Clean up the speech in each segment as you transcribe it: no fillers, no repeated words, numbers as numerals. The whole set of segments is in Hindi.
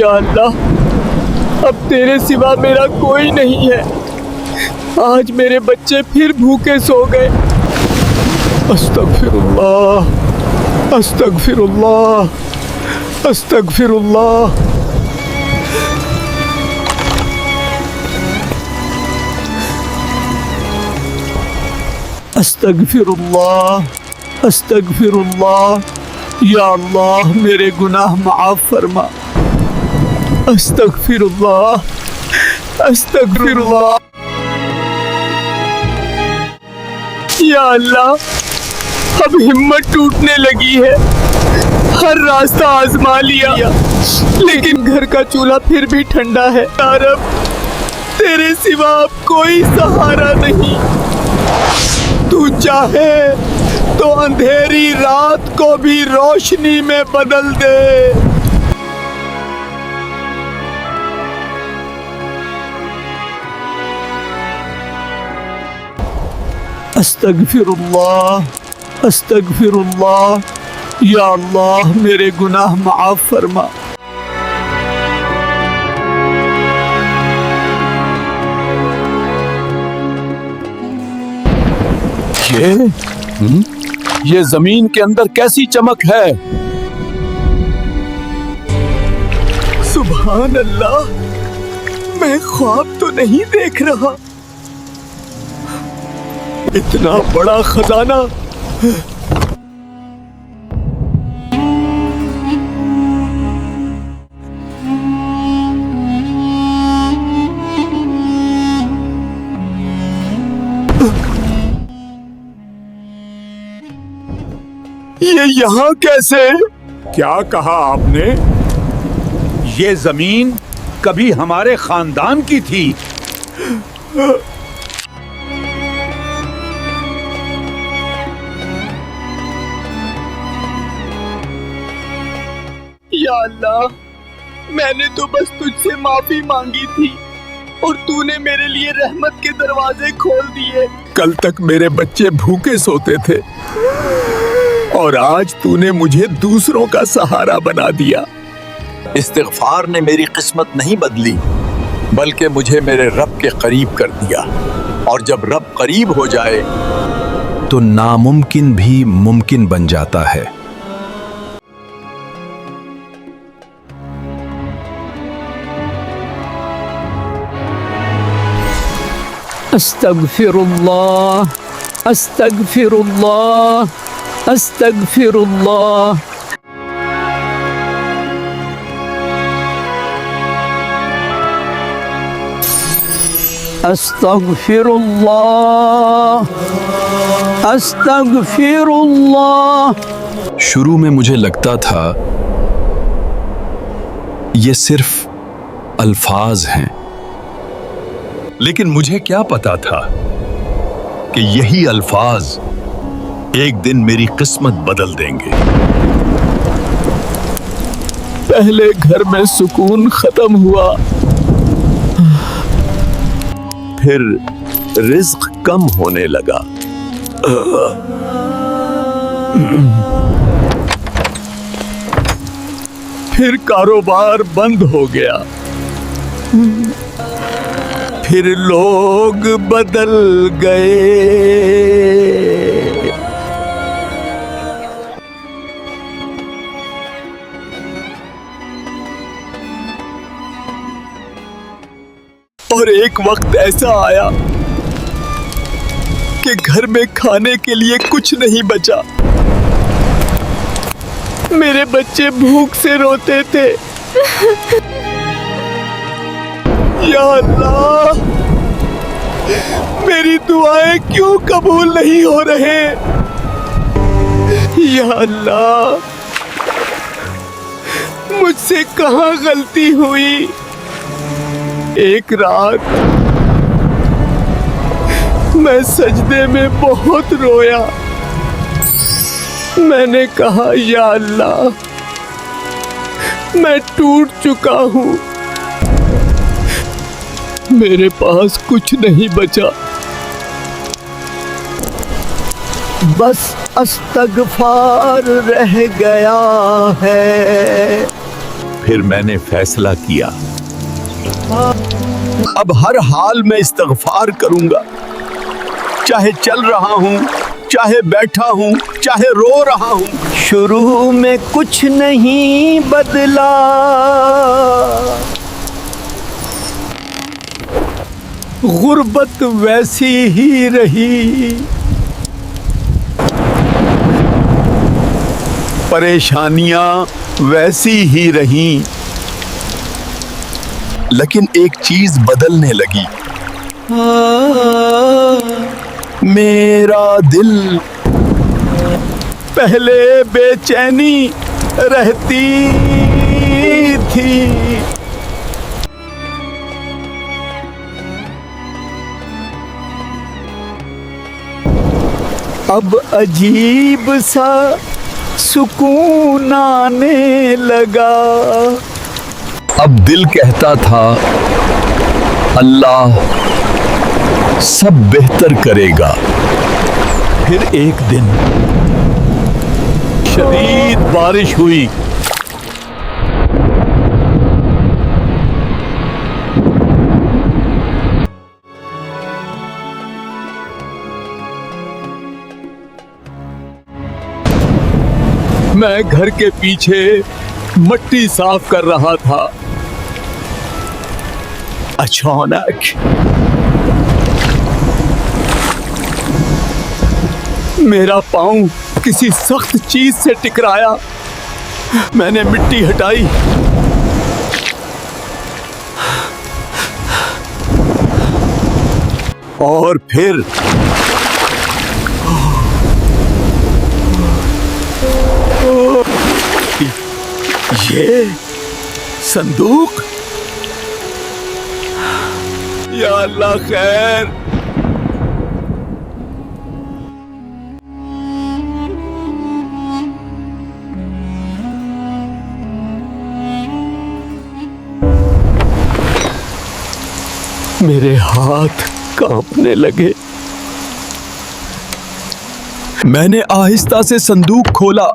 या अल्लाह, अब तेरे सिवा मेरा कोई नहीं है। आज मेरे बच्चे फिर भूखे सो गए। अस्तगफिरुल्लाह, अस्तगफिरुल्लाह, अस्तगफिरुल्लाह। अस्तगफिरुल्लाह, अस्तगफिरुल्लाह। या अल्लाह, मेरे गुनाह माफ फरमा। अस्तगफिरुल्लाह, अस्तगफिरुल्लाह। या अल्लाह, अब हिम्मत टूटने लगी है। हर रास्ता आजमा लिया, लेकिन घर का चूल्हा फिर भी ठंडा है। या रब, तेरे सिवा अब कोई सहारा नहीं। तू चाहे तो अंधेरी रात को भी रोशनी में बदल दे। अस्तगफिरुल्लाह, अस्तगफिरुल्लाह। या अल्लाह, मेरे गुनाह माफ फरमा। ये जमीन के अंदर कैसी चमक है? सुभान अल्लाह, मैं ख्वाब तो नहीं देख रहा। इतना बड़ा खजाना। ये यहाँ कैसे? क्या कहा आपने? ये जमीन कभी हमारे खानदान की थी। या अल्लाह, मैंने तो बस तुझसे माफी मांगी थी और तूने मेरे लिए रहमत के दरवाजे खोल दिए। कल तक मेरे बच्चे भूखे सोते थे और आज तूने मुझे दूसरों का सहारा बना दिया। इस्तिग़फ़ार ने मेरी किस्मत नहीं बदली, बल्कि मुझे मेरे रब के करीब कर दिया। और जब रब करीब हो जाए तो नामुमकिन भी मुमकिन बन जाता है। अस्तगफिरुल्लाह, अस्तगफिरुल्लाह, अस्तगफिरुल्लाह। अस्तगफिरुल्लाह, अस्तगफिरुल्लाह। शुरू में मुझे लगता था ये सिर्फ अल्फाज हैं, लेकिन मुझे क्या पता था कि यही अल्फाज एक दिन मेरी किस्मत बदल देंगे। पहले घर में सुकून खत्म हुआ, फिर रिज़्क़ कम होने लगा। फिर कारोबार बंद हो गया, फिर लोग बदल गए। और एक वक्त ऐसा आया कि घर में खाने के लिए कुछ नहीं बचा। मेरे बच्चे भूख से रोते थे। या अल्लाह, मेरी दुआएं क्यों कबूल नहीं हो रहे? या अल्लाह, मुझसे कहाँ गलती हुई? एक रात मैं सजदे में बहुत रोया। मैंने कहा, या अल्लाह, मैं टूट चुका हूँ, मेरे पास कुछ नहीं बचा, बस इस्तग़फ़ार रह गया है। फिर मैंने फैसला किया, अब हर हाल में इस्तग़फ़ार करूंगा। चाहे चल रहा हूं, चाहे बैठा हूं, चाहे रो रहा हूं। शुरू में कुछ नहीं बदला, गुर्बत वैसी ही रही, परेशानियां वैसी ही रहीं, लेकिन एक चीज बदलने लगी। मेरा दिल, पहले बेचैनी रहती थी, अब अजीब सा सुकून आने लगा। अब दिल कहता था अल्लाह सब बेहतर करेगा। फिर एक दिन शदीद बारिश हुई। मैं घर के पीछे मट्टी साफ कर रहा था। अचानक मेरा पांव किसी सख्त चीज से टकराया। मैंने मिट्टी हटाई, और फिर ये संदूक। या अल्लाह खैर। मेरे हाथ कांपने लगे। मैंने आहिस्ता से संदूक खोला।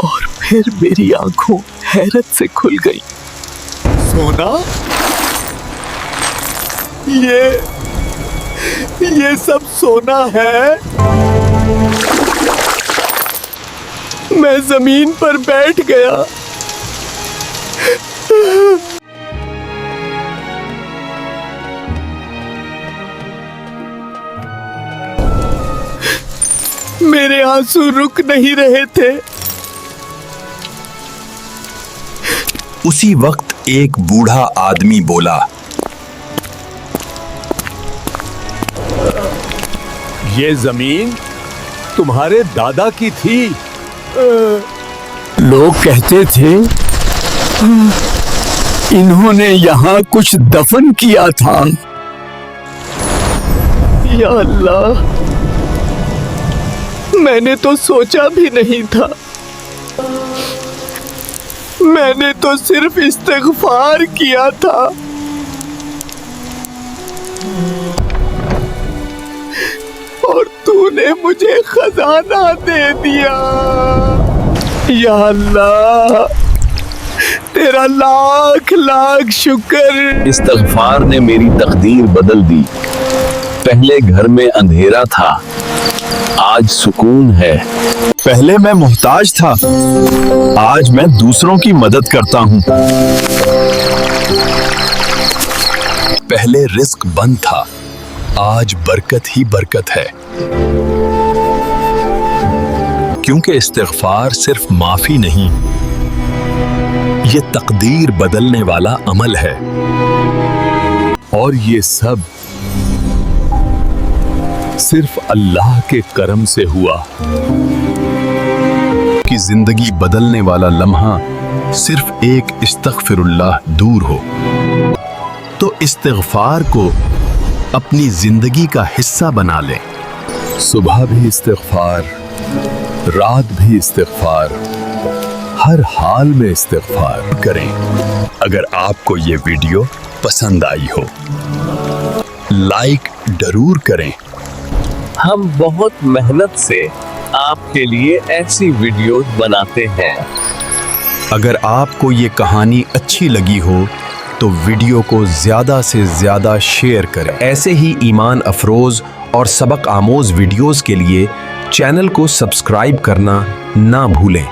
और फिर मेरी आंखों हैरत से खुल गई। सोना? ये सब सोना है? मैं जमीन पर बैठ गया। मेरे आंसू रुक नहीं रहे थे। उसी वक्त एक बूढ़ा आदमी बोला, ये जमीन तुम्हारे दादा की थी। लोग कहते थे इन्होंने यहाँ कुछ दफन किया था। या अल्लाह, मैंने तो सोचा भी नहीं था। मैंने तो सिर्फ इस्तिग़फ़ार किया था। और तूने मुझे खजाना दे दिया। या अल्लाह, तेरा लाख लाख शुक्र। इस्तिग़फ़ार ने मेरी तकदीर बदल दी। पहले घर में अंधेरा था, आज सुकून है। पहले मैं मोहताज था, आज मैं दूसरों की मदद करता हूँ। पहले रिस्क बंद था, आज बरकत ही बरकत है। क्योंकि इस्तिग़फ़ार सिर्फ माफी नहीं, ये तकदीर बदलने वाला अमल है। और ये सब सिर्फ अल्लाह के करम से हुआ। कि जिंदगी बदलने वाला लम्हा सिर्फ एक इस्तग़फ़िरुल्लाह दूर हो। तो इस्तिग़फ़ार को अपनी जिंदगी का हिस्सा बना लें। सुबह भी इस्तिग़फ़ार, रात भी इस्तिग़फ़ार, हर हाल में इस्तिग़फ़ार करें। अगर आपको ये वीडियो पसंद आई हो, लाइक जरूर करें। हम बहुत मेहनत से आपके लिए ऐसी वीडियोस बनाते हैं। अगर आपको ये कहानी अच्छी लगी हो तो वीडियो को ज़्यादा से ज़्यादा शेयर करें। ऐसे ही ईमान अफरोज़ और सबक आमोज़ वीडियोस के लिए चैनल को सब्सक्राइब करना ना भूलें।